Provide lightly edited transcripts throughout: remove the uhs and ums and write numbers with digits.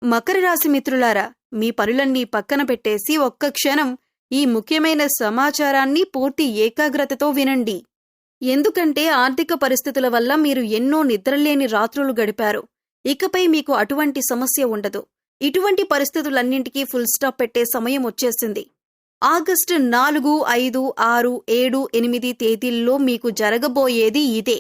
మకర రాశి మిత్రులారా, మీ పనులన్నీ పక్కన పెట్టేసి ఒక్క క్షణం ఈ ముఖ్యమైన సమాచారాన్ని పూర్తి ఏకాగ్రతతో వినండి. ఎందుకంటే ఆర్థిక పరిస్థితుల వల్ల మీరు ఎన్నో నిద్రలేని రాత్రులు గడిపారు. ఇకపై మీకు అటువంటి సమస్య ఉండదు. ఇటువంటి పరిస్థితులన్నింటికీ ఫుల్ స్టాప్ పెట్టే సమయం వచ్చేసింది. ఆగస్టు 4, 5, 6, 7, 8 తేదీల్లో మీకు జరగబోయేది ఇదే.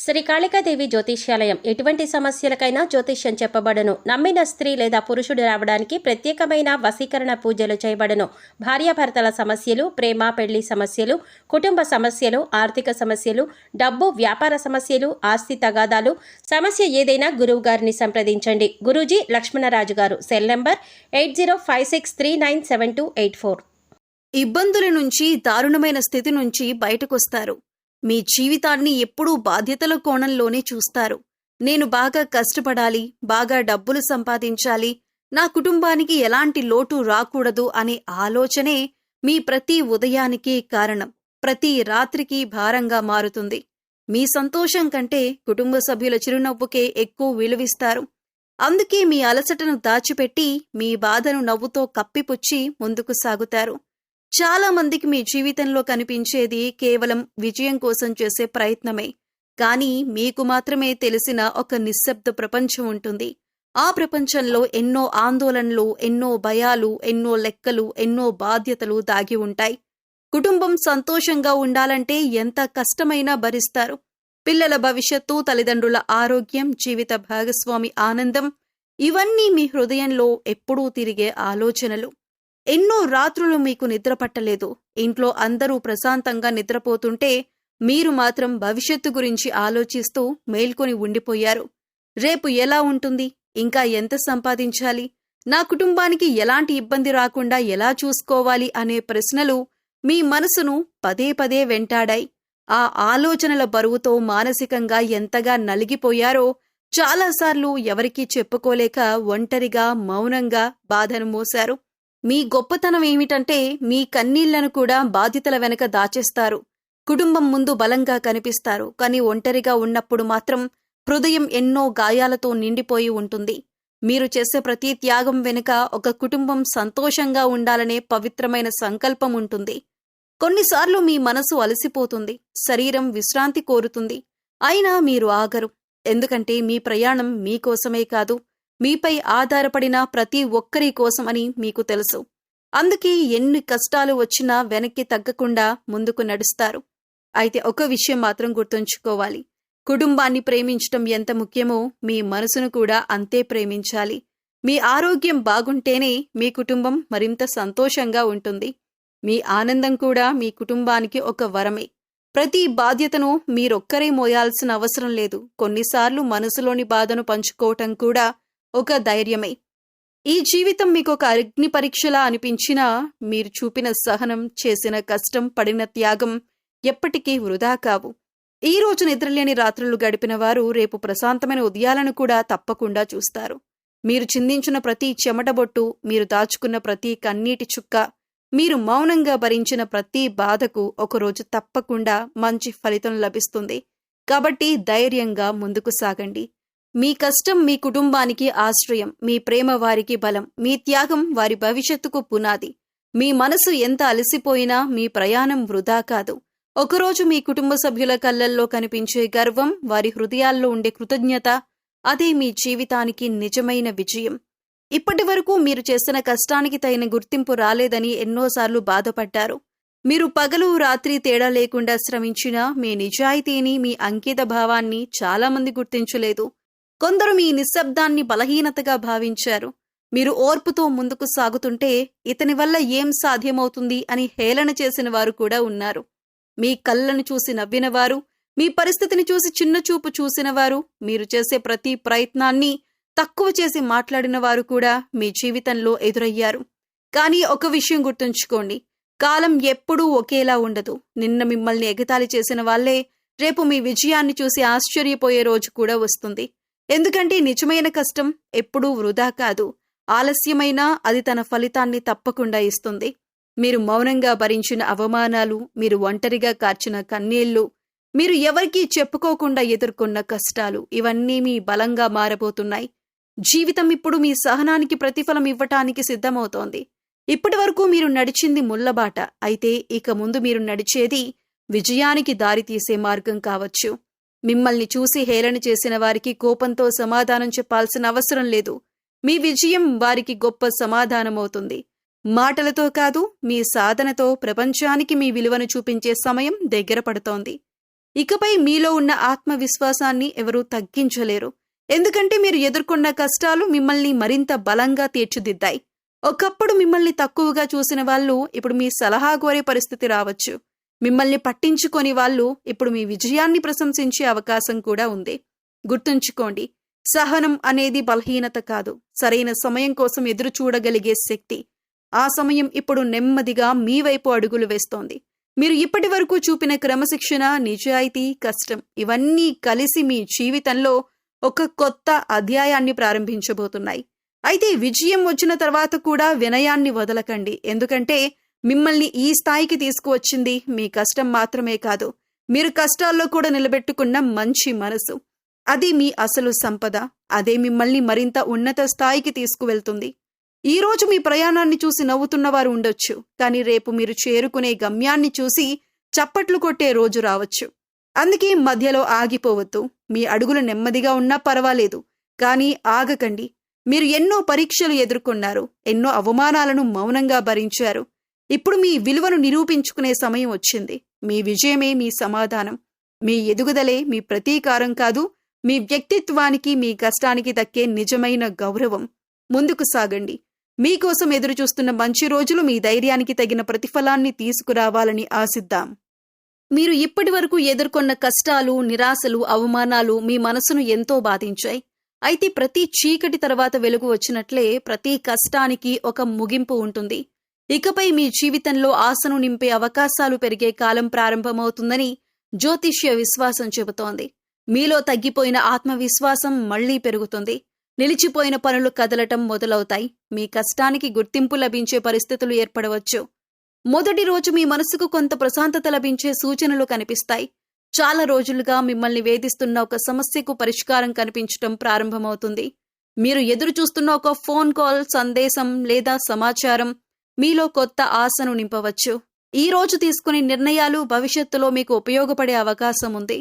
శ్రీ కాళికాదేవి జ్యోతిష్యాలయం ఎటువంటి సమస్యలకైనా జ్యోతిష్యం చెప్పబడను. నమ్మిన స్త్రీ లేదా పురుషుడు రావడానికి ప్రత్యేకమైన వశీకరణ పూజలు చేయబడను. భార్యాభర్తల సమస్యలు, ప్రేమ పెళ్లి సమస్యలు, కుటుంబ సమస్యలు, ఆర్థిక సమస్యలు, డబ్బు వ్యాపార సమస్యలు, ఆస్తి తగాదాలు, సమస్య ఏదైనా గురువు గారిని సంప్రదించండి. గురూజీ లక్ష్మణరాజు గారు. Cell number 8056397284. ఇబ్బందుల నుంచి, దారుణమైన స్థితి నుంచి బయటకొస్తారు. మీ జీవితాన్ని ఎప్పుడూ బాధ్యతల కోణంలోనే చూస్తారు. నేను బాగా కష్టపడాలి, బాగా డబ్బులు సంపాదించాలి, నా కుటుంబానికి ఎలాంటి లోటు రాకూడదు అనే ఆలోచనే మీ ప్రతి ఉదయానికి కారణం. ప్రతి రాత్రికి భారంగా మారుతుంది. మీ సంతోషం కంటే కుటుంబ సభ్యుల చిరునవ్వుకే ఎక్కువ విలువిస్తారు. అందుకే మీ అలసటను దాచిపెట్టి మీ బాధను నవ్వుతో కప్పిపుచ్చి ముందుకు సాగుతారు. చాలా మందికి మీ జీవితంలో కనిపించేది కేవలం విజయం కోసం చేసే ప్రయత్నమే. కానీ మీకు మాత్రమే తెలిసిన ఒక నిశ్శబ్ద ప్రపంచం ఉంటుంది. ఆ ప్రపంచంలో ఎన్నో ఆందోళనలు, ఎన్నో భయాలు, ఎన్నో లెక్కలు, ఎన్నో బాధ్యతలు దాగి ఉంటాయి. కుటుంబం సంతోషంగా ఉండాలంటే ఎంత కష్టమైనా భరిస్తారు. పిల్లల భవిష్యత్తు, తల్లిదండ్రుల ఆరోగ్యం, జీవిత భాగస్వామి ఆనందం, ఇవన్నీ మీ హృదయంలో ఎప్పుడూ తిరిగే ఆలోచనలు. ఎన్నో రాత్రులు మీకు నిద్ర పట్టలేదు. ఇంట్లో అందరూ ప్రశాంతంగా నిద్రపోతుంటే మీరు మాత్రం భవిష్యత్తు గురించి ఆలోచిస్తూ మేల్కొని ఉండిపోయారు. రేపు ఎలా ఉంటుంది? ఇంకా ఎంత సంపాదించాలి? నా కుటుంబానికి ఎలాంటి ఇబ్బంది రాకుండా ఎలా చూసుకోవాలి అనే ప్రశ్నలు మీ మనసును పదే పదే వెంటాడాయి. ఆ ఆలోచనల బరువుతో మానసికంగా ఎంతగా నలిగిపోయారో చాలాసార్లు ఎవరికీ చెప్పుకోలేక ఒంటరిగా, మౌనంగా బాధను మోశారు. మీ గొప్పతనం ఏమిటంటే మీ కన్నీళ్లను కూడా బాధ్యతల వెనక దాచేస్తారు. కుటుంబం ముందు బలంగా కనిపిస్తారు. కానీ ఒంటరిగా ఉన్నప్పుడు మాత్రం హృదయం ఎన్నో గాయాలతో నిండిపోయి ఉంటుంది. మీరు చేసే ప్రతి త్యాగం వెనుక ఒక కుటుంబం సంతోషంగా ఉండాలనే పవిత్రమైన సంకల్పం ఉంటుంది. కొన్నిసార్లు మీ మనసు అలసిపోతుంది, శరీరం విశ్రాంతి కోరుతుంది. అయినా మీరు ఆగరు. ఎందుకంటే మీ ప్రయాణం మీకోసమే కాదు, మీపై ఆధారపడిన ప్రతి ఒక్కరి కోసం అని మీకు తెలుసు. అందుకే ఎన్ని కష్టాలు వచ్చినా వెనక్కి తగ్గకుండా ముందుకు నడుస్తారు. అయితే ఒక విషయం మాత్రం గుర్తుంచుకోవాలి. కుటుంబాన్ని ప్రేమించటం ఎంత ముఖ్యమో మీ మనసును కూడా అంతే ప్రేమించాలి. మీ ఆరోగ్యం బాగుంటేనే మీ కుటుంబం మరింత సంతోషంగా ఉంటుంది. మీ ఆనందం కూడా మీ కుటుంబానికి ఒక వరమే. ప్రతి బాధ్యతను మీరొక్కరే మోయాల్సిన అవసరం లేదు. కొన్నిసార్లు మనసులోని బాధను పంచుకోవటం కూడా ఒక ధైర్యమే. ఈ జీవితం మీకొక అగ్ని పరీక్షలా అనిపించినా మీరు చూపిన సహనం, చేసిన కష్టం, పడిన త్యాగం ఎప్పటికీ వృధా కావు. ఈ రోజు నిద్రలేని రాత్రులు గడిపిన వారు రేపు ప్రశాంతమైన ఉదయాలను కూడా తప్పకుండా చూస్తారు. మీరు చిందించిన ప్రతి చెమటబొట్టు, మీరు దాచుకున్న ప్రతి కన్నీటి చుక్క, మీరు మౌనంగా భరించిన ప్రతి బాధకు ఒకరోజు తప్పకుండా మంచి ఫలితం లభిస్తుంది. కాబట్టి ధైర్యంగా ముందుకు సాగండి. మీ కష్టం మీ కుటుంబానికి ఆశ్రయం, మీ ప్రేమ వారికి బలం, మీ త్యాగం వారి భవిష్యత్తుకు పునాది. మీ మనసు ఎంత అలసిపోయినా మీ ప్రయాణం వృధా కాదు. ఒకరోజు మీ కుటుంబ సభ్యుల కళ్ళల్లో కనిపించే గర్వం, వారి హృదయాల్లో ఉండే కృతజ్ఞత, అదే మీ జీవితానికి నిజమైన విజయం. ఇప్పటి వరకు మీరు చేసిన కష్టానికి తగిన గుర్తింపు రాలేదని ఎన్నోసార్లు బాధపడ్డారు. మీరు పగలు రాత్రి తేడా లేకుండా శ్రమించిన మీ నిజాయితీని, మీ అంకిత భావాన్ని చాలామంది గుర్తించలేదు. కొందరు మీ నిశ్శబ్దాన్ని బలహీనతగా భావించారు. మీరు ఓర్పుతో ముందుకు సాగుతుంటే ఇతని వల్ల ఏం సాధ్యమవుతుంది అని హేళన చేసిన వారు కూడా ఉన్నారు. మీ కళ్ళను చూసి నవ్వినవారు, మీ పరిస్థితిని చూసి చిన్నచూపు చూసినవారు, మీరు చేసే ప్రతి ప్రయత్నాన్ని తక్కువ చేసి మాట్లాడిన వారు కూడా మీ జీవితంలో ఎదురయ్యారు. కానీ ఒక విషయం గుర్తుంచుకోండి, కాలం ఎప్పుడూ ఒకేలా ఉండదు. నిన్న మిమ్మల్ని ఎగతాళి చేసిన వాళ్లే రేపు మీ విజయాన్ని చూసి ఆశ్చర్యపోయే రోజు కూడా వస్తుంది. ఎందుకంటే నిజమైన కష్టం ఎప్పుడూ వృధా కాదు. ఆలస్యమైనా అది తన ఫలితాన్ని తప్పకుండా ఇస్తుంది. మీరు మౌనంగా భరించిన అవమానాలు, మీరు ఒంటరిగా కార్చిన కన్నీళ్లు, మీరు ఎవరికీ చెప్పుకోకుండా ఎదుర్కొన్న కష్టాలు, ఇవన్నీ మీ బలంగా మారబోతున్నాయి. జీవితం ఇప్పుడు మీ సహనానికి ప్రతిఫలం ఇవ్వటానికి సిద్ధమవుతోంది. ఇప్పటి వరకు మీరు నడిచింది ముళ్ళబాట, అయితే ఇక ముందు మీరు నడిచేది విజయానికి దారితీసే మార్గం కావచ్చు. మిమ్మల్ని చూసి హేళన చేసిన వారికి కోపంతో సమాధానం చెప్పాల్సిన అవసరం లేదు. మీ విజయం వారికి గొప్ప సమాధానమవుతుంది. మాటలతో కాదు, మీ సాధనతో ప్రపంచానికి మీ విలువను చూపించే సమయం దగ్గర పడుతోంది. ఇకపై మీలో ఉన్న ఆత్మవిశ్వాసాన్ని ఎవరూ తగ్గించలేరు. ఎందుకంటే మీరు ఎదుర్కొన్న కష్టాలు మిమ్మల్ని మరింత బలంగా తీర్చిదిద్దాయి. ఒకప్పుడు మిమ్మల్ని తక్కువగా చూసిన వాళ్ళు ఇప్పుడు మీ సలహా కోరే పరిస్థితి రావచ్చు. మిమ్మల్ని పట్టించుకొని వాళ్ళు ఇప్పుడు మీ విజయాన్ని ప్రశంసించే అవకాశం కూడా ఉంది. గుర్తుంచుకోండి, సహనం అనేది బలహీనత కాదు, సరైన సమయం కోసం ఎదురు చూడగలిగే శక్తి. ఆ సమయం ఇప్పుడు నెమ్మదిగా మీ వైపు అడుగులు వేస్తోంది. మీరు ఇప్పటి వరకు చూపిన క్రమశిక్షణ, నిజాయితీ, కష్టం ఇవన్నీ కలిసి మీ జీవితంలో ఒక కొత్త అధ్యాయాన్ని ప్రారంభించబోతున్నాయి. అయితే విజయం వచ్చిన తర్వాత కూడా వినయాన్ని వదలకండి. ఎందుకంటే మిమ్మల్ని ఈ స్థాయికి తీసుకువచ్చింది మీ కష్టం మాత్రమే కాదు, మీరు కష్టాల్లో కూడా నిలబెట్టుకున్న మంచి మనసు. అది మీ అసలు సంపద. అదే మిమ్మల్ని మరింత ఉన్నత స్థాయికి తీసుకువెళ్తుంది. ఈ రోజు మీ ప్రయాణాన్ని చూసి నవ్వుతున్నవారు ఉండొచ్చు, కానీ రేపు మీరు చేరుకునే గమ్యాన్ని చూసి చప్పట్లు కొట్టే రోజు రావచ్చు. అందుకే మధ్యలో ఆగిపోవద్దు. మీ అడుగులు నెమ్మదిగా ఉన్నా పర్వాలేదు, కానీ ఆగకండి. మీరు ఎన్నో పరీక్షలు ఎదుర్కొన్నారు, ఎన్నో అవమానాలను మౌనంగా భరించారు. ఇప్పుడు మీ విలువను నిరూపించుకునే సమయం వచ్చింది. మీ విజయమే మీ సమాధానం. మీ ఎదుగుదలే మీ ప్రతీకారం కాదు, మీ వ్యక్తిత్వానికి, మీ కష్టానికి దక్కే నిజమైన గౌరవం. ముందుకు సాగండి. మీకోసం ఎదురుచూస్తున్న మంచి రోజులు మీ ధైర్యానికి తగిన ప్రతిఫలాన్ని తీసుకురావాలని ఆశిద్దాం. మీరు ఇప్పటి వరకు ఎదుర్కొన్న కష్టాలు, నిరాశలు, అవమానాలు మీ మనసును ఎంతో బాధించాయి. అయితే ప్రతి చీకటి తర్వాత వెలుగు వచ్చినట్లే ప్రతి కష్టానికి ఒక ముగింపు ఉంటుంది. ఇకపై మీ జీవితంలో ఆశను నింపే అవకాశాలు పెరిగే కాలం ప్రారంభమవుతుందని జ్యోతిష్య విశ్వాసం చెబుతోంది. మీలో తగ్గిపోయిన ఆత్మవిశ్వాసం మళ్లీ పెరుగుతుంది. నిలిచిపోయిన పనులు కదలటం మొదలవుతాయి. మీ కష్టానికి గుర్తింపు లభించే పరిస్థితులు ఏర్పడవచ్చు. మొదటి రోజు మీ మనసుకు కొంత ప్రశాంతత లభించే సూచనలు కనిపిస్తాయి. చాలా రోజులుగా మిమ్మల్ని వేధిస్తున్న ఒక సమస్యకు పరిష్కారం కనిపించటం ప్రారంభమవుతుంది. మీరు ఎదురు చూస్తున్న ఒక ఫోన్ కాల్, సందేశం లేదా సమాచారం మీలో కొత్త ఆశను నింపవచ్చు. ఈ రోజు తీసుకునే నిర్ణయాలు భవిష్యత్తులో మీకు ఉపయోగపడే అవకాశం ఉంది.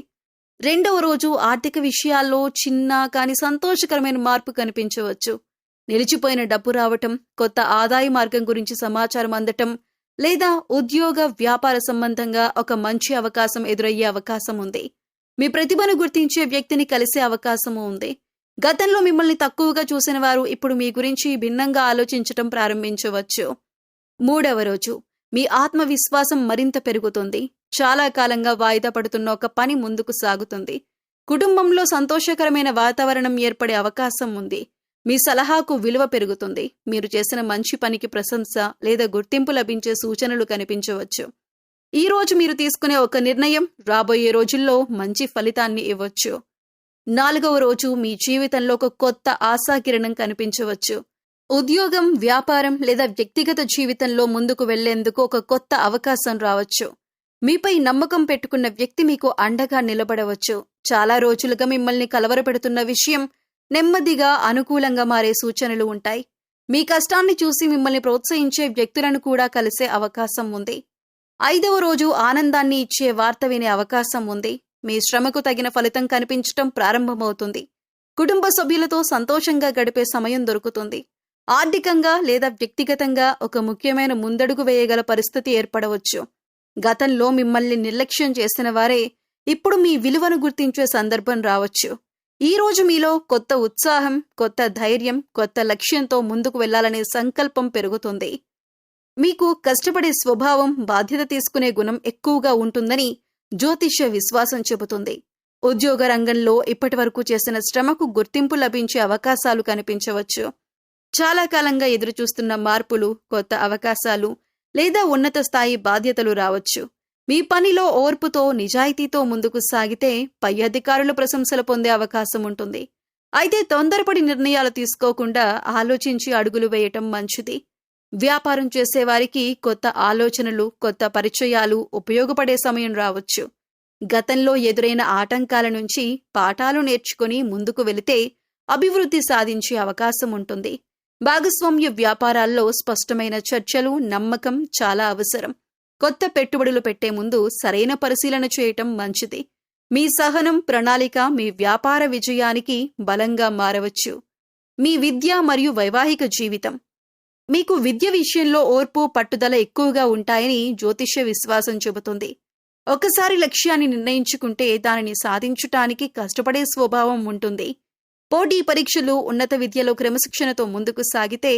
రెండవ రోజు ఆర్థిక విషయాల్లో చిన్న కానీ సంతోషకరమైన మార్పు కనిపించవచ్చు. నిలిచిపోయిన డబ్బు రావటం, కొత్త ఆదాయ మార్గం గురించి సమాచారం అందటం లేదా ఉద్యోగ, వ్యాపార సంబంధంగా ఒక మంచి అవకాశం ఎదురయ్యే అవకాశం ఉంది. మీ ప్రతిభను గుర్తించే వ్యక్తిని కలిసే అవకాశము ఉంది. గతంలో మిమ్మల్ని తక్కువగా చూసిన వారు ఇప్పుడు మీ గురించి భిన్నంగా ఆలోచించటం ప్రారంభించవచ్చు. మూడవ రోజు మీ ఆత్మవిశ్వాసం మరింత పెరుగుతుంది. చాలా కాలంగా వాయిదా పడుతున్న ఒక పని ముందుకు సాగుతుంది. కుటుంబంలో సంతోషకరమైన వాతావరణం ఏర్పడే అవకాశం ఉంది. మీ సలహాకు విలువ పెరుగుతుంది. మీరు చేసిన మంచి పనికి ప్రశంస లేదా గుర్తింపు లభించే సూచనలు కనిపించవచ్చు. ఈ రోజు మీరు తీసుకునే ఒక నిర్ణయం రాబోయే రోజుల్లో మంచి ఫలితాన్ని ఇవ్వచ్చు. నాలుగవ రోజు మీ జీవితంలో ఒక కొత్త ఆశాకిరణం కనిపించవచ్చు. ఉద్యోగం, వ్యాపారం లేదా వ్యక్తిగత జీవితంలో ముందుకు వెళ్లేందుకు ఒక కొత్త అవకాశం రావచ్చు. మీపై నమ్మకం పెట్టుకున్న వ్యక్తి మీకు అండగా నిలబడవచ్చు. చాలా రోజులుగా మిమ్మల్ని కలవరపెడుతున్న విషయం నెమ్మదిగా అనుకూలంగా మారే సూచనలు ఉంటాయి. మీ కష్టాన్ని చూసి మిమ్మల్ని ప్రోత్సహించే వ్యక్తులను కూడా కలిసే అవకాశం ఉంది. ఐదవ రోజు ఆనందాన్ని ఇచ్చే వార్త వినే అవకాశం ఉంది. మీ శ్రమకు తగిన ఫలితం కనిపించటం ప్రారంభమవుతుంది. కుటుంబ సభ్యులతో సంతోషంగా గడిపే సమయం దొరుకుతుంది. ఆర్థికంగా లేదా వ్యక్తిగతంగా ఒక ముఖ్యమైన ముందడుగు వేయగల పరిస్థితి ఏర్పడవచ్చు. గతంలో మిమ్మల్ని నిర్లక్ష్యం చేసిన వారే ఇప్పుడు మీ విలువను గుర్తించే సందర్భం రావచ్చు. ఈ రోజు మీలో కొత్త ఉత్సాహం, కొత్త ధైర్యం, కొత్త లక్ష్యంతో ముందుకు వెళ్లాలనే సంకల్పం పెరుగుతుంది. మీకు కష్టపడే స్వభావం, బాధ్యత తీసుకునే గుణం ఎక్కువగా ఉంటుందని జ్యోతిష్య విశ్వాసం చెబుతుంది. ఉద్యోగ రంగంలో ఇప్పటివరకు చేసిన శ్రమకు గుర్తింపు లభించే అవకాశాలు కనిపించవచ్చు. చాలా కాలంగా ఎదురుచూస్తున్న మార్పులు, కొత్త అవకాశాలు లేదా ఉన్నత స్థాయి బాధ్యతలు రావచ్చు. మీ పనిలో ఓర్పుతో, నిజాయితీతో ముందుకు సాగితే పై అధికారుల ప్రశంసలు పొందే అవకాశం ఉంటుంది. అయితే తొందరపడి నిర్ణయాలు తీసుకోకుండా ఆలోచించి అడుగులు వేయటం మంచిది. వ్యాపారం చేసేవారికి కొత్త ఆలోచనలు, కొత్త పరిచయాలు ఉపయోగపడే సమయం రావచ్చు. గతంలో ఎదురైన ఆటంకాల నుంచి పాఠాలు నేర్చుకుని ముందుకు వెళితే అభివృద్ధి సాధించే అవకాశం ఉంటుంది. భాగస్వామ్య వ్యాపారాల్లో స్పష్టమైన చర్చలు, నమ్మకం చాలా అవసరం. కొత్త పెట్టుబడులు పెట్టే ముందు సరైన పరిశీలన చేయటం మంచిది. మీ సహనం, ప్రణాళిక మీ వ్యాపార విజయానికి బలంగా మారవచ్చు. మీ విద్య మరియు వైవాహిక జీవితం. మీకు విద్య విషయంలో ఓర్పు, పట్టుదల ఎక్కువగా ఉంటాయని జ్యోతిష్య విశ్వాసం చెబుతుంది. ఒకసారి లక్ష్యాన్ని నిర్ణయించుకుంటే దానిని సాధించటానికి కష్టపడే స్వభావం ఉంటుంది. పోటీ పరీక్షలు, ఉన్నత విద్యలో క్రమశిక్షణతో ముందుకు సాగితే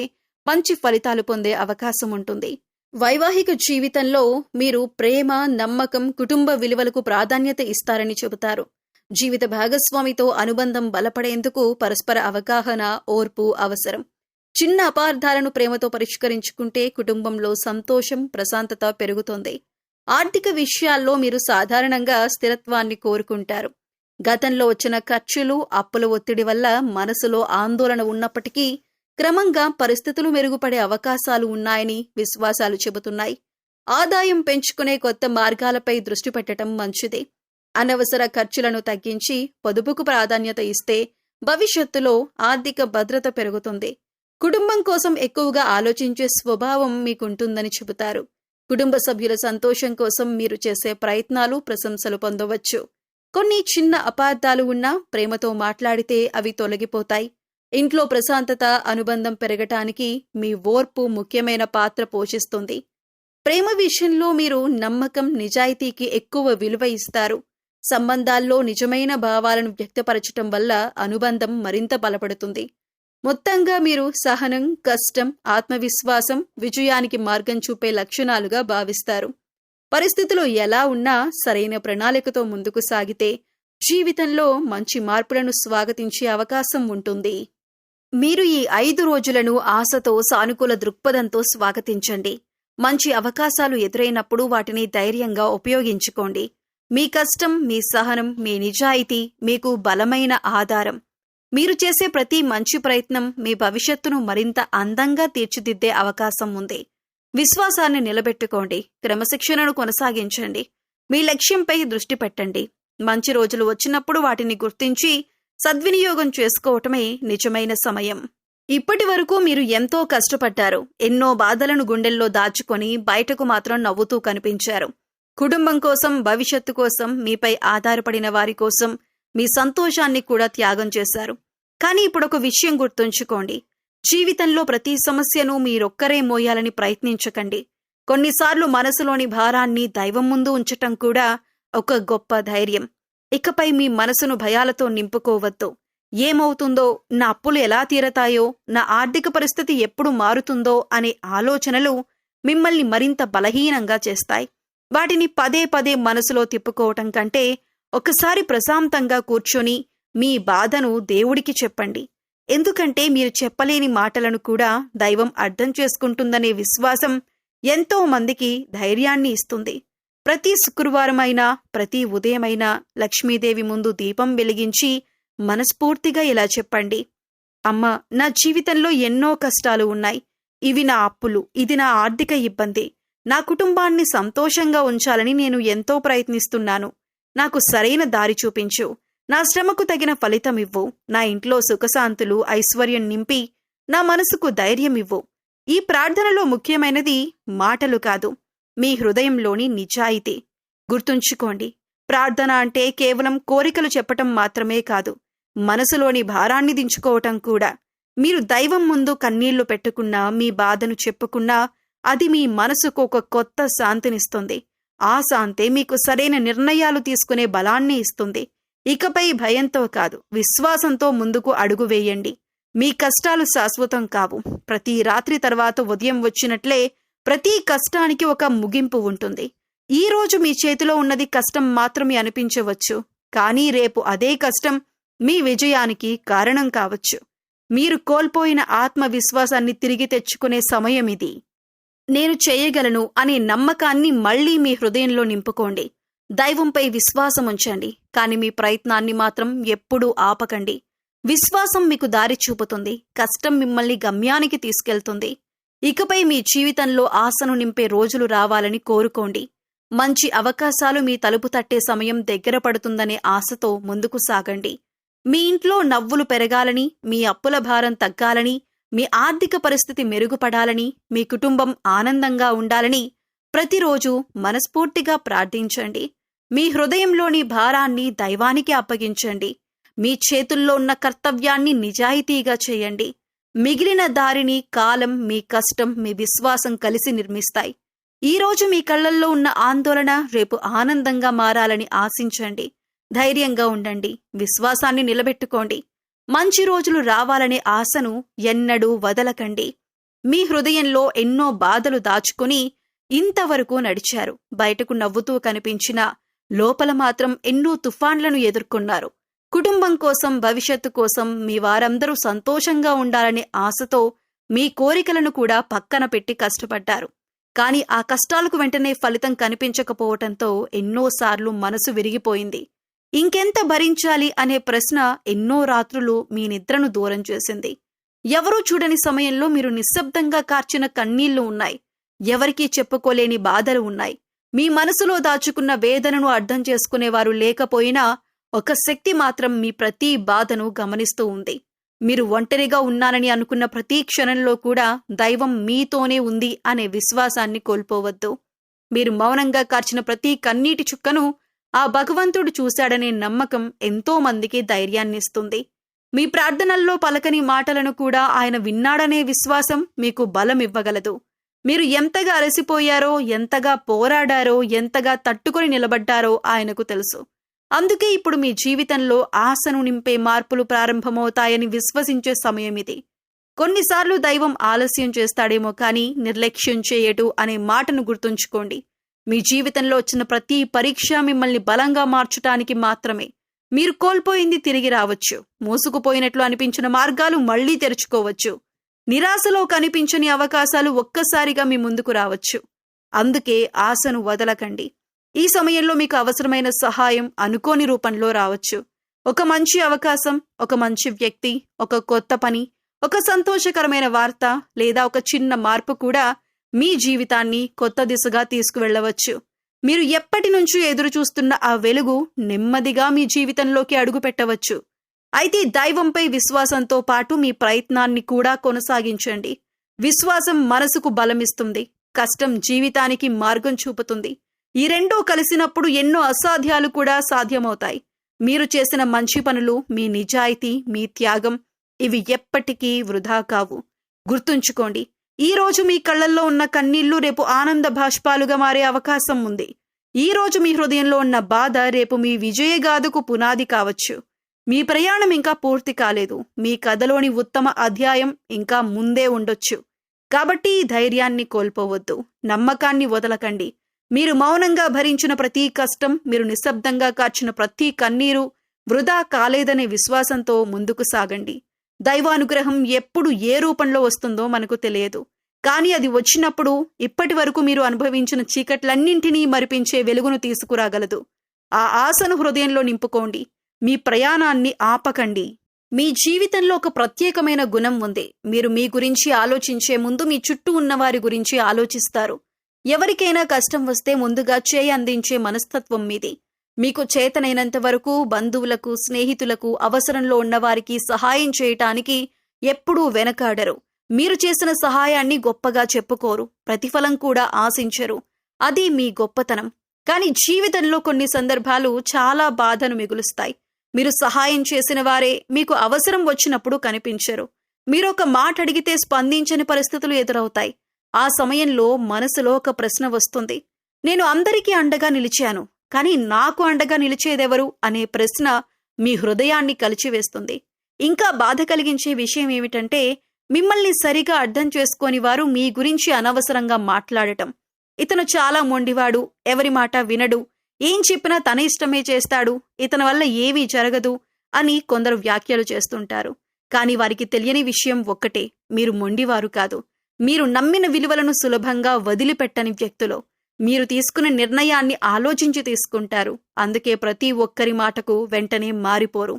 మంచి ఫలితాలు పొందే అవకాశం ఉంటుంది. వైవాహిక జీవితంలో మీరు ప్రేమ, నమ్మకం, కుటుంబ విలువలకు ప్రాధాన్యత ఇస్తారని చెబుతారు. జీవిత భాగస్వామితో అనుబంధం బలపడేందుకు పరస్పర అవగాహన, ఓర్పు అవసరం. చిన్న అపార్థాలను ప్రేమతో పరిష్కరించుకుంటే కుటుంబంలో సంతోషం, ప్రశాంతత పెరుగుతుంది. ఆర్థిక విషయాల్లో మీరు సాధారణంగా స్థిరత్వాన్ని కోరుకుంటారు. గతంలో వచ్చిన ఖర్చులు, అప్పుల ఒత్తిడి వల్ల మనసులో ఆందోళన ఉన్నప్పటికీ క్రమంగా పరిస్థితులు మెరుగుపడే అవకాశాలు ఉన్నాయని విశ్వాసాలు చెబుతున్నాయి. ఆదాయం పెంచుకునే కొత్త మార్గాలపై దృష్టి పెట్టడం మంచిది. అనవసర ఖర్చులను తగ్గించి పొదుపుకు ప్రాధాన్యత ఇస్తే భవిష్యత్తులో ఆర్థిక భద్రత పెరుగుతుంది. కుటుంబం కోసం ఎక్కువగా ఆలోచించే స్వభావం మీకుంటుందని చెబుతారు. కుటుంబ సభ్యుల సంతోషం కోసం మీరు చేసే ప్రయత్నాలు ప్రశంసలు పొందవచ్చు. కొన్ని చిన్న అపార్థాలు ఉన్నా ప్రేమతో మాట్లాడితే అవి తొలగిపోతాయి. ఇంట్లో ప్రశాంతత, అనుబంధం పెరగటానికి మీ ఓర్పు ముఖ్యమైన పాత్ర పోషిస్తుంది. ప్రేమ విషయంలో మీరు నమ్మకం, నిజాయితీకి ఎక్కువ విలువ ఇస్తారు. సంబంధాల్లో నిజమైన భావాలను వ్యక్తపరచటం వల్ల అనుబంధం మరింత బలపడుతుంది. మొత్తంగా మీరు సహనం, కష్టం, ఆత్మవిశ్వాసం విజయానికి మార్గం చూపే లక్షణాలుగా భావిస్తారు. పరిస్థితులు ఎలా ఉన్నా సరైన ప్రణాళికతో ముందుకు సాగితే జీవితంలో మంచి మార్పులను స్వాగతించే అవకాశం ఉంటుంది. మీరు ఈ 5 రోజులను ఆశతో, సానుకూల దృక్పథంతో స్వాగతించండి. మంచి అవకాశాలు ఎదురైనప్పుడు వాటిని ధైర్యంగా ఉపయోగించుకోండి. మీ కష్టం, మీ సహనం, మీ నిజాయితీ మీకు బలమైన ఆధారం. మీరు చేసే ప్రతి మంచి ప్రయత్నం మీ భవిష్యత్తును మరింత అందంగా తీర్చిదిద్దే అవకాశం ఉంది. విశ్వాసాన్ని నిలబెట్టుకోండి. క్రమశిక్షణను కొనసాగించండి. మీ లక్ష్యంపై దృష్టి పెట్టండి. మంచి రోజులు వచ్చినప్పుడు వాటిని గుర్తించి సద్వినియోగం చేసుకోవటమే నిజమైన సమయం. ఇప్పటి వరకు మీరు ఎంతో కష్టపడ్డారు. ఎన్నో బాధలను గుండెల్లో దాచుకొని బయటకు మాత్రం నవ్వుతూ కనిపించారు. కుటుంబం కోసం, భవిష్యత్తు కోసం, మీపై ఆధారపడిన వారి కోసం మీ సంతోషాన్ని కూడా త్యాగం చేశారు. కానీ ఇప్పుడొక విషయం గుర్తుంచుకోండి. జీవితంలో ప్రతి సమస్యను మీరొక్కరే మోయాలని ప్రయత్నించకండి. కొన్నిసార్లు మనసులోని భారాన్ని దైవం ముందు ఉంచటం కూడా ఒక గొప్ప ధైర్యం. ఇకపై మీ మనసును భయాలతో నింపుకోవద్దు. ఏమవుతుందో, నా అప్పులు ఎలా తీరతాయో, నా ఆర్థిక పరిస్థితి ఎప్పుడు మారుతుందో అనే ఆలోచనలు మిమ్మల్ని మరింత బలహీనంగా చేస్తాయి. వాటిని పదే పదే మనసులో తిప్పుకోవటం కంటే ఒకసారి ప్రశాంతంగా కూర్చొని మీ బాధను దేవుడికి చెప్పండి. ఎందుకంటే మీరు చెప్పలేని మాటలను కూడా దైవం అర్థం చేసుకుంటుందనే విశ్వాసం ఎంతో మందికి ధైర్యాన్ని ఇస్తుంది. ప్రతి శుక్రవారమైనా, ప్రతి ఉదయమైనా లక్ష్మీదేవి ముందు దీపం వెలిగించి మనస్ఫూర్తిగా ఇలా చెప్పండి: అమ్మా, నా జీవితంలో ఎన్నో కష్టాలు ఉన్నాయి. ఇవి నా అప్పులు, ఇది నా ఆర్థిక ఇబ్బంది. నా కుటుంబాన్ని సంతోషంగా ఉంచాలని నేను ఎంతో ప్రయత్నిస్తున్నాను. నాకు సరైన దారి చూపించు. నా శ్రమకు తగిన ఫలితం ఇవ్వు. నా ఇంట్లో సుఖశాంతులు, ఐశ్వర్యం నింపి నా మనసుకు ధైర్యం ఇవ్వు. ఈ ప్రార్థనలో ముఖ్యమైనది మాటలు కాదు, మీ హృదయంలోని నిజాయితీ. గుర్తుంచుకోండి, ప్రార్థన అంటే కేవలం కోరికలు చెప్పటం మాత్రమే కాదు, మనసులోని భారాన్ని దించుకోవటం కూడా. మీరు దైవం ముందు కన్నీళ్లు పెట్టుకున్నా, మీ బాధను చెప్పుకున్నా అది మీ మనసుకు ఒక కొత్త శాంతినిస్తుంది. ఆ శాంతే మీకు సరైన నిర్ణయాలు తీసుకునే బలాన్ని ఇస్తుంది. ఇకపై భయంతో కాదు, విశ్వాసంతో ముందుకు అడుగు వేయండి. మీ కష్టాలు శాశ్వతం కావు. ప్రతి రాత్రి తర్వాత ఉదయం వచ్చినట్లే ప్రతి కష్టానికి ఒక ముగింపు ఉంటుంది. ఈ రోజు మీ చేతిలో ఉన్నది కష్టం మాత్రమే అనిపించవచ్చు, కానీ రేపు అదే కష్టం మీ విజయానికి కారణం కావచ్చు. మీరు కోల్పోయిన ఆత్మవిశ్వాసాన్ని తిరిగి తెచ్చుకునే సమయం ఇది. నేను చేయగలను అనే నమ్మకాన్ని మళ్లీ మీ హృదయంలో నింపుకోండి. దైవంపై విశ్వాసం ఉంచండి, కానీ మీ ప్రయత్నాన్ని మాత్రం ఎప్పుడూ ఆపకండి. విశ్వాసం మీకు దారి చూపుతుంది, కష్టం మిమ్మల్ని గమ్యానికి తీసుకెళ్తుంది. ఇకపై మీ జీవితంలో ఆశను నింపే రోజులు రావాలని కోరుకోండి. మంచి అవకాశాలు మీ తలుపు తట్టే సమయం దగ్గర పడుతుందనే ఆశతో ముందుకు సాగండి. మీ ఇంట్లో నవ్వులు పెరగాలని, మీ అప్పుల భారం తగ్గాలని, మీ ఆర్థిక పరిస్థితి మెరుగుపడాలని, మీ కుటుంబం ఆనందంగా ఉండాలని ప్రతిరోజు మనస్ఫూర్తిగా ప్రార్థించండి. మీ హృదయంలోని భారాన్ని దైవానికి అప్పగించండి. మీ చేతుల్లో ఉన్న కర్తవ్యాన్ని నిజాయితీగా చేయండి. మిగిలిన దారిని కాలం, మీ కష్టం, మీ విశ్వాసం కలిసి నిర్మిస్తాయి. ఈరోజు మీ కళ్ళల్లో ఉన్న ఆందోళన రేపు ఆనందంగా మారాలని ఆశించండి. ధైర్యంగా ఉండండి. విశ్వాసాన్ని నిలబెట్టుకోండి. మంచి రోజులు రావాలనే ఆశను ఎన్నడూ వదలకండి. మీ హృదయంలో ఎన్నో బాధలు దాచుకుని ఇంతవరకు నడిచారు. బయటకు నవ్వుతూ కనిపించినా లోపల మాత్రం ఎన్నో తుఫాన్లను ఎదుర్కొన్నారు. కుటుంబం కోసం, భవిష్యత్తు కోసం మీ వారందరూ సంతోషంగా ఉండాలనే ఆశతో మీ కోరికలను కూడా పక్కన పెట్టి కష్టపడ్డారు. కానీ ఆ కష్టాలకు వెంటనే ఫలితం కనిపించకపోవటంతో ఎన్నోసార్లు మనసు విరిగిపోయింది. ఇంకెంత భరించాలి అనే ప్రశ్న ఎన్నో రాత్రులు మీ నిద్రను దూరం చేసింది. ఎవరూ చూడని సమయంలో మీరు నిశ్శబ్దంగా కార్చిన కన్నీళ్లు ఉన్నాయి. ఎవరికీ చెప్పుకోలేని బాధలు ఉన్నాయి. మీ మనసులో దాచుకున్న వేదనను అర్థం చేసుకునేవారు లేకపోయినా ఒక శక్తి మాత్రం మీ ప్రతి బాధను గమనిస్తూ ఉంది. మీరు ఒంటరిగా ఉన్నానని అనుకున్న ప్రతి క్షణంలో కూడా దైవం మీతోనే ఉంది అనే విశ్వాసాన్ని కోల్పోవద్దు. మీరు మౌనంగా కార్చిన ప్రతి కన్నీటి చుక్కను ఆ భగవంతుడు చూశాడనే నమ్మకం ఎంతో మందికి ధైర్యాన్నిస్తుంది. మీ ప్రార్థనల్లో పలకని మాటలను కూడా ఆయన విన్నాడనే విశ్వాసం మీకు బలం ఇవ్వగలదు. మీరు ఎంతగా అలసిపోయారో, ఎంతగా పోరాడారో, ఎంతగా తట్టుకొని నిలబడ్డారో ఆయనకు తెలుసు. అందుకే ఇప్పుడు మీ జీవితంలో ఆశను నింపే మార్పులు ప్రారంభమవుతాయని విశ్వసించే సమయం ఇది. కొన్నిసార్లు దైవం ఆలస్యం చేస్తాడేమో కానీ నిర్లక్ష్యం చేయడు అనే మాటను గుర్తుంచుకోండి. మీ జీవితంలో వచ్చిన ప్రతి పరీక్ష మిమ్మల్ని బలంగా మార్చటానికి మాత్రమే. మీరు కోల్పోయింది తిరిగి రావచ్చు. మూసుకుపోయినట్లు అనిపించిన మార్గాలు మళ్లీ తెరుచుకోవచ్చు. నిరాశలో కనిపించని అవకాశాలు ఒక్కసారిగా మీ ముందుకు రావచ్చు. అందుకే ఆశను వదలకండి. ఈ సమయంలో మీకు అవసరమైన సహాయం అనుకోని రూపంలో రావచ్చు. ఒక మంచి అవకాశం, ఒక మంచి వ్యక్తి, ఒక కొత్త పని, ఒక సంతోషకరమైన వార్త లేదా ఒక చిన్న మార్పు కూడా మీ జీవితాన్ని కొత్త దిశగా తీసుకువెళ్లవచ్చు. మీరు ఎప్పటి నుంచో ఎదురు చూస్తున్న ఆ వెలుగు నెమ్మదిగా మీ జీవితంలోకి అడుగు పెట్టవచ్చు. అయితే దైవంపై విశ్వాసంతో పాటు మీ ప్రయత్నాన్ని కూడా కొనసాగించండి. విశ్వాసం మనసుకు బలమిస్తుంది. కష్టం జీవితానికి మార్గం చూపుతుంది. ఈ రెండూ కలిసినప్పుడు ఎన్నో అసాధ్యాలు కూడా సాధ్యమవుతాయి. మీరు చేసిన మంచి పనులు, మీ నిజాయితీ, మీ త్యాగం ఇవి ఎప్పటికీ వృధా కావు. గుర్తుంచుకోండి, ఈ రోజు మీ కళ్ళల్లో ఉన్న కన్నీళ్లు రేపు ఆనంద బాష్పాలుగా మారే అవకాశం ఉంది. ఈ రోజు మీ హృదయంలో ఉన్న బాధ రేపు మీ విజయగాథకు పునాది కావచ్చు. మీ ప్రయాణం ఇంకా పూర్తి కాలేదు. మీ కథలోని ఉత్తమ అధ్యాయం ఇంకా ముందే ఉండొచ్చు. కాబట్టి ఈ ధైర్యాన్ని కోల్పోవద్దు. నమ్మకాన్ని వదలకండి. మీరు మౌనంగా భరించిన ప్రతి కష్టం, మీరు నిశ్శబ్దంగా కార్చిన ప్రతి కన్నీరు వృధా కాలేదనే విశ్వాసంతో ముందుకు సాగండి. దైవానుగ్రహం ఎప్పుడు ఏ రూపంలో వస్తుందో మనకు తెలియదు. కానీ అది వచ్చినప్పుడు ఇప్పటి వరకు మీరు అనుభవించిన చీకట్లన్నింటినీ మరిపించే వెలుగును తీసుకురాగలదు. ఆ ఆశను హృదయంలో నింపుకోండి. మీ ప్రయాణాన్ని ఆపకండి. మీ జీవితంలో ఒక ప్రత్యేకమైన గుణం ఉంది. మీరు మీ గురించి ఆలోచించే ముందు మీ చుట్టూ ఉన్నవారి గురించి ఆలోచిస్తారు. ఎవరికైనా కష్టం వస్తే ముందుగా చేయి అందించే మనస్తత్వం మీది. మీకు చేతనైనంత వరకు బంధువులకు, స్నేహితులకు, అవసరంలో ఉన్నవారికి సహాయం చేయటానికి ఎప్పుడూ వెనకాడరు. మీరు చేసిన సహాయాన్ని గొప్పగా చెప్పుకోరు. ప్రతిఫలం కూడా ఆశించరు. అది మీ గొప్పతనం. కానీ జీవితంలో కొన్ని సందర్భాలు చాలా బాధను మిగులుస్తాయి. మీరు సహాయం చేసిన వారే మీకు అవసరం వచ్చినప్పుడు కనిపించరు. మీరు ఒక మాట అడిగితే స్పందించని పరిస్థితులు ఎదురవుతాయి. ఆ సమయంలో మనసులో ఒక ప్రశ్న వస్తుంది. నేను అందరికీ అండగా నిలిచాను, కానీ నాకు అండగా నిలిచేదెవరు అనే ప్రశ్న మీ హృదయాన్ని కలిచివేస్తుంది. ఇంకా బాధ కలిగించే విషయం ఏమిటంటే, మిమ్మల్ని సరిగా అర్థం చేసుకోని వారు మీ గురించి అనవసరంగా మాట్లాడటం. ఇతను చాలా మొండివాడు, ఎవరి మాట వినడు, ఏం చెప్పినా తన ఇష్టమే చేస్తాడు, ఇతని వల్ల ఏమీ జరగదు అని కొందరు వ్యాఖ్యలు చేస్తుంటారు. కానీ వారికి తెలియని విషయం ఒక్కటే, మీరు మొండివారు కాదు. మీరు నమ్మిన విలువలను సులభంగా వదిలిపెట్టని వ్యక్తులు. మీరు తీసుకున్న నిర్ణయాన్ని ఆలోచించి తీసుకుంటారు. అందుకే ప్రతి ఒక్కరి మాటకు వెంటనే మారిపోరు.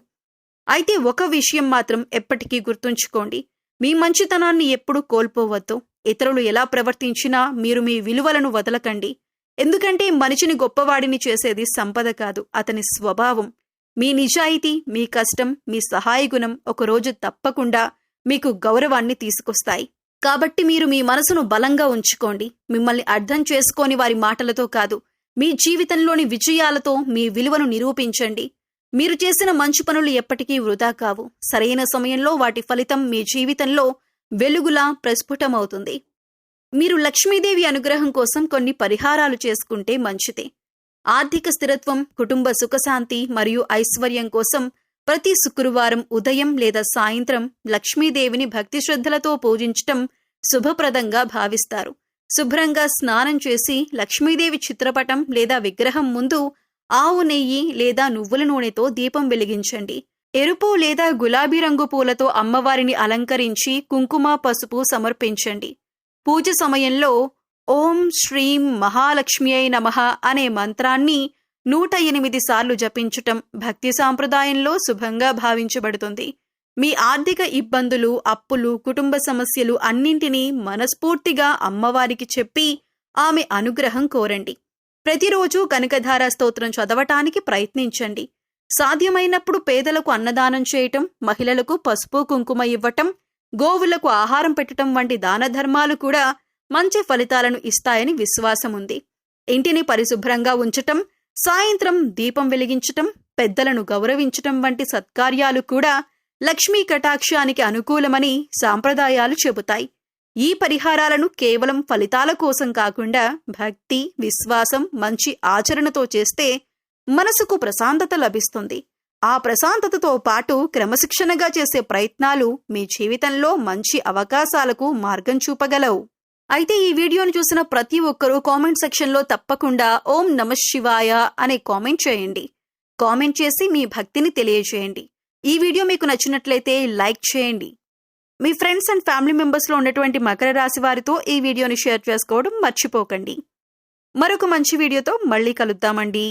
అయితే ఒక విషయం మాత్రం ఎప్పటికీ గుర్తుంచుకోండి. మీ మంచితనాన్ని ఎప్పుడూ కోల్పోవద్దు. ఇతరులు ఎలా ప్రవర్తించినా మీరు మీ విలువలను వదలకండి. ఎందుకంటే మనిషిని గొప్పవాడిని చేసేది సంపద కాదు, అతని స్వభావం. మీ నిజాయితీ, మీ కష్టం, మీ సహాయ గుణం ఒకరోజు తప్పకుండా మీకు గౌరవాన్ని తీసుకొస్తాయి. కాబట్టి మీరు మీ మనసును బలంగా ఉంచుకోండి. మిమ్మల్ని అర్థం చేసుకోని వారి మాటలతో కాదు, మీ జీవితంలోని విజయాలతో మీ విలువను నిరూపించండి. మీరు చేసిన మంచి పనులు ఎప్పటికీ వృధా కావు. సరైన సమయంలో వాటి ఫలితం మీ జీవితంలో వెలుగులా ప్రస్ఫుటమవుతుంది. మీరు లక్ష్మీదేవి అనుగ్రహం కోసం కొన్ని పరిహారాలు చేసుకుంటే మంచిదే. ఆర్థిక స్థిరత్వం, కుటుంబ సుఖశాంతి మరియు ఐశ్వర్యం కోసం ప్రతి శుక్రవారం ఉదయం లేదా సాయంత్రం లక్ష్మీదేవిని భక్తి శ్రద్ధలతో పూజించటం శుభప్రదంగా భావిస్తారు. శుభ్రంగా స్నానం చేసి లక్ష్మీదేవి చిత్రపటం లేదా విగ్రహం ముందు ఆవు నెయ్యి లేదా నువ్వుల నూనెతో దీపం వెలిగించండి. ఎరుపు లేదా గులాబీ రంగు పూలతో అమ్మవారిని అలంకరించి కుంకుమ, పసుపు సమర్పించండి. పూజ సమయంలో ఓం శ్రీం మహాలక్ష్మ్యై నమః అనే మంత్రాన్ని 108 సార్లు జపించటం భక్తి సాంప్రదాయంలో శుభంగా భావించబడుతుంది. మీ ఆర్థిక ఇబ్బందులు, అప్పులు, కుటుంబ సమస్యలు అన్నింటినీ మనస్ఫూర్తిగా అమ్మవారికి చెప్పి ఆమె అనుగ్రహం కోరండి. ప్రతిరోజు కనకధార స్తోత్రం చదవటానికి ప్రయత్నించండి. సాధ్యమైనప్పుడు పేదలకు అన్నదానం చేయటం, మహిళలకు పసుపు కుంకుమ ఇవ్వటం, గోవులకు ఆహారం పెట్టటం వంటి దాన ధర్మాలు కూడా మంచి ఫలితాలను ఇస్తాయని విశ్వాసముంది. ఇంటిని పరిశుభ్రంగా ఉంచటం, సాయంత్రం దీపం వెలిగించటం, పెద్దలను గౌరవించటం వంటి సత్కార్యాలు కూడా లక్ష్మీ కటాక్షానికి అనుకూలమని సాంప్రదాయాలు చెబుతాయి. ఈ పరిహారాలను కేవలం ఫలితాల కోసం కాకుండా భక్తి, విశ్వాసం, మంచి ఆచరణతో చేస్తే మనసుకు ప్రశాంతత లభిస్తుంది. ఆ ప్రశాంతతతో పాటు క్రమశిక్షణగా చేసే ప్రయత్నాలు మీ జీవితంలో మంచి అవకాశాలకు మార్గం చూపగలవు. అయితే ఈ వీడియోను చూసిన ప్రతి ఒక్కరూ కామెంట్ సెక్షన్లో తప్పకుండా ఓం నమః శివాయ అనే కామెంట్ చేయండి. కామెంట్ చేసి మీ భక్తిని తెలియజేయండి. ఈ వీడియో మీకు నచ్చినట్లయితే లైక్ చేయండి. మీ ఫ్రెండ్స్ అండ్ ఫ్యామిలీ మెంబర్స్లో ఉన్నటువంటి మకర రాశి వారితో ఈ వీడియోని షేర్ చేసుకోవడం మర్చిపోకండి. మరొక మంచి వీడియోతో మళ్ళీ కలుద్దామండి.